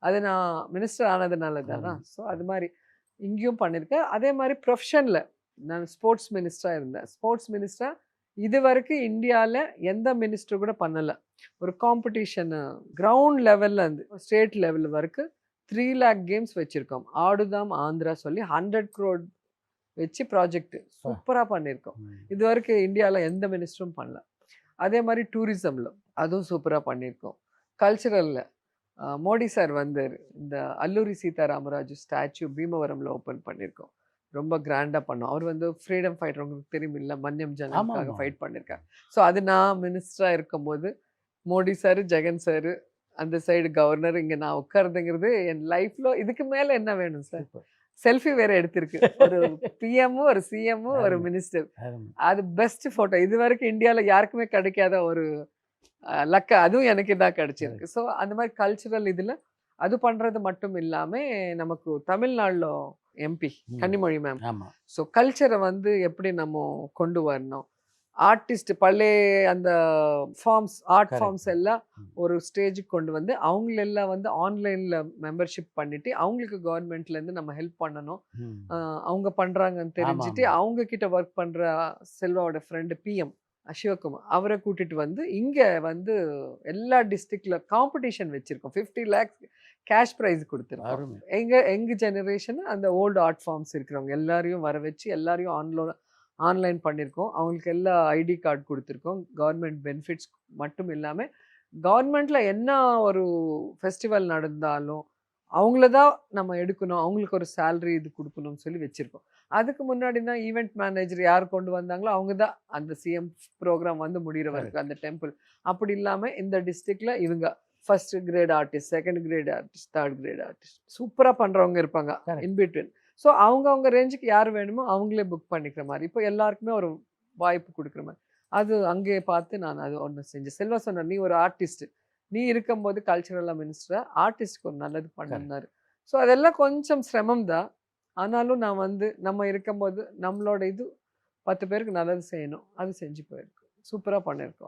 அது நான் மினிஸ்டர் ஆனதுனால தானா. ஸோ அது மாதிரி இங்கேயும் பண்ணியிருக்கேன். அதே மாதிரி ப்ரொஃபஷனில் நான் ஸ்போர்ட்ஸ் மினிஸ்டராக இருந்தேன். ஸ்போர்ட்ஸ் மினிஸ்டராக இது வரைக்கும் இந்தியாவில் எந்த மினிஸ்டர் கூட பண்ணலை. ஒரு காம்படிஷனு கிரவுண்ட் லெவலில் இருந்து ஸ்டேட் லெவல் வரைக்கும் 3 lakh கேம்ஸ் வச்சுருக்கோம். ஆடுதாம் ஆந்திரா சொல்லி 100 crore வச்சு ப்ராஜெக்ட் சூப்பராக பண்ணியிருக்கோம். இது வரைக்கும் இந்தியாவில் எந்த மினிஸ்டரும் பண்ணல. அதே மாதிரி டூரிசமில் அதுவும் சூப்பராக பண்ணியிருக்கோம். கல்ச்சுரலில் மோடி சார் வந்து இந்த அல்லூரி சீதாராமராஜு ஸ்டாச்சு பீமவரமில் ஓப்பன் பண்ணியிருக்கோம். ரொம்ப கிராண்டாக பண்ணோம். அவர் வந்து ஃப்ரீடம் ஃபைட்டர், உங்களுக்கு தெரியும் இல்லை, மன்யம் ஜனத்துக்காக ஃபைட் பண்ணியிருக்காங்க. ஸோ அது நான் மினிஸ்டராக இருக்கும்போது மோடி சார், ஜெகன் சார், அந்த சைடு கவர்னர், இங்கே நான் உட்காருதுங்கிறது என் லைஃப்பில் இதுக்கு மேலே என்ன வேணும் சார்? செல்ஃபி வேற எடுத்திருக்கு. ஒரு பிஎம்மும் ஒரு சிஎம்மும் ஒரு மினிஸ்டர். அது பெஸ்ட் ஃபோட்டோ. இது வரைக்கும் இந்தியாவில் யாருக்குமே கிடைக்காத ஒரு லக்க, அதுவும் எனக்கு தான் கிடைச்சிருக்கு. ஸோ அந்த மாதிரி கல்ச்சுரல் இதில் அது பண்ணுறது மட்டும் இல்லாமல் நமக்கு தமிழ்நாட்டில் எம்பி கன்னிமொழி மேம். ஸோ கல்ச்சரை வந்து எப்படி நம்ம கொண்டு வரணும், ஆர்டிஸ்ட் பழைய அந்த ஃபார்ம்ஸ், ஆர்ட் ஃபார்ம்ஸ் எல்லாம் ஒரு ஸ்டேஜுக்கு கொண்டு வந்து அவங்களெல்லாம் வந்து ஆன்லைனில் மெம்பர்ஷிப் பண்ணிட்டு அவங்களுக்கு கவர்மெண்ட்லேருந்து நம்ம ஹெல்ப் பண்ணணும். அவங்க பண்ணுறாங்கன்னு தெரிஞ்சுட்டு அவங்க கிட்ட ஒர்க் பண்ணுற செல்வாவோட ஃப்ரெண்டு பிஎம் சிவகுமார் அவரை கூட்டிட்டு வந்து இங்கே வந்து எல்லா டிஸ்ட்ரிக்ட்ல காம்படிஷன் வச்சிருக்கோம். 50 lakhs கேஷ் ப்ரைஸ் கொடுத்துருக்கோம். எங்க ஜெனரேஷன் அந்த ஓல்டு ஆர்ட் ஃபார்ம்ஸ் இருக்கிறவங்க எல்லாரையும் வர வச்சு எல்லாரையும் ஆன்லைன் பண்ணியிருக்கோம். அவங்களுக்கு எல்லா ஐடி கார்டு கொடுத்துருக்கோம். கவர்மெண்ட் பெனிஃபிட்ஸ் மட்டும் இல்லாமல் கவர்மெண்ட்டில் என்ன ஒரு ஃபெஸ்டிவல் நடந்தாலும் அவங்கள தான் நம்ம எடுக்கணும், அவங்களுக்கு ஒரு சேலரி இது கொடுக்கணும்னு சொல்லி வச்சுருக்கோம். அதுக்கு முன்னாடி தான் ஈவெண்ட் மேனேஜர் யார் கொண்டு வந்தாங்களோ அவங்க தான் அந்த சிஎம் ப்ரோக்ராம் வந்து முடிகிற வரைக்கும் அந்த டெம்பிள். அப்படி இல்லாமல் இந்த டிஸ்ட்ரிக்டில் இவங்க first grade artist, second grade artist, third grade artist சூப்பராக பண்ணுறவங்க இருப்பாங்க இன்பிட்வீன். ஸோ அவங்க ரேஞ்சுக்கு யார் வேணுமோ அவங்களே புக் பண்ணிக்கிற மாதிரி இப்போ எல்லாருக்குமே ஒரு வாய்ப்பு கொடுக்குற மாதிரி அது அங்கேயே பார்த்து நான் அது ஒன்று செஞ்சேன். செல்வா சொன்னார், நீ ஒரு ஆர்டிஸ்ட், நீ இருக்கும்போது கல்ச்சுரல் மினிஸ்டராக ஆர்டிஸ்ட்க்கு ஒரு நல்லது பண்ணார். ஸோ அதெல்லாம் கொஞ்சம் சிரமம் தான். ஆனாலும் நான் வந்து நம்ம இருக்கும்போது நம்மளோட இது 10 பேருக்கு நல்லது செய்யணும், அது செஞ்சு போயிருக்கோம். சூப்பராக பண்ணியிருக்கோம்.